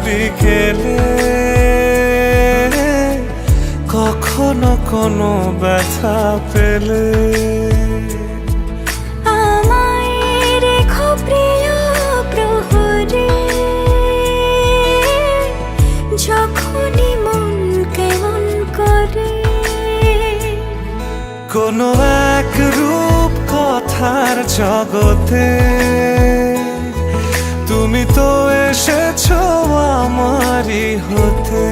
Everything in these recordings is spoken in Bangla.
বিকেলে কখনো কোনো ব্যথা পেলে আমায় রেখো প্রিয় প্রহরে, যখনই মন কেমন করে। কোনো এক রূপ কথার জগতে তুমি তো এসেছো আমারই হতে।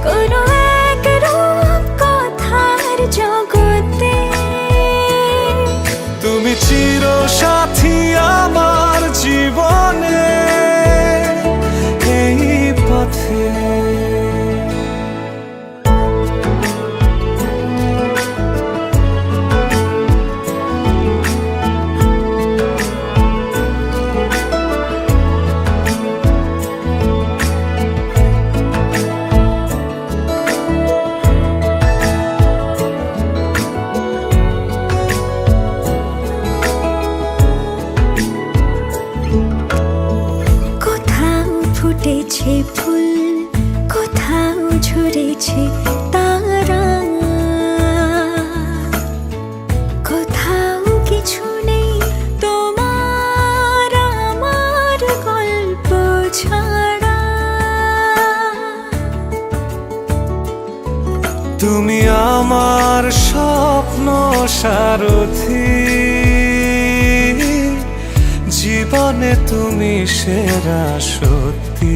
কোনো এক রূপ কথার জগতে তুমি চির সাথী আমার জীবনে এই পথে। ফুটেছে ফুল, কোথাও ঝরেছে তারা, কোথাও কিছু নেই তোমার আমার গল্প ছাড়া। তুমি আমার স্বপ্ন সারথি, জীবনে তুমি সেরা সত্যি।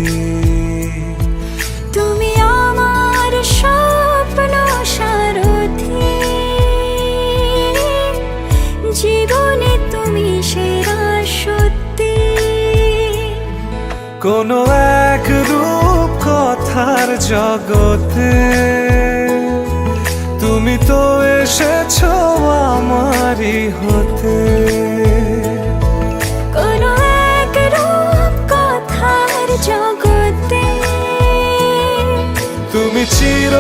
তুমি আমার স্বপ্ন সারথি, জীবনে তুমি সেরা সত্যি। কোনো এক রূপ কথার জগতে তুমি তো এসেছো আমারই হতে। কোনো এক রূপ কথার জগতে তুমি চির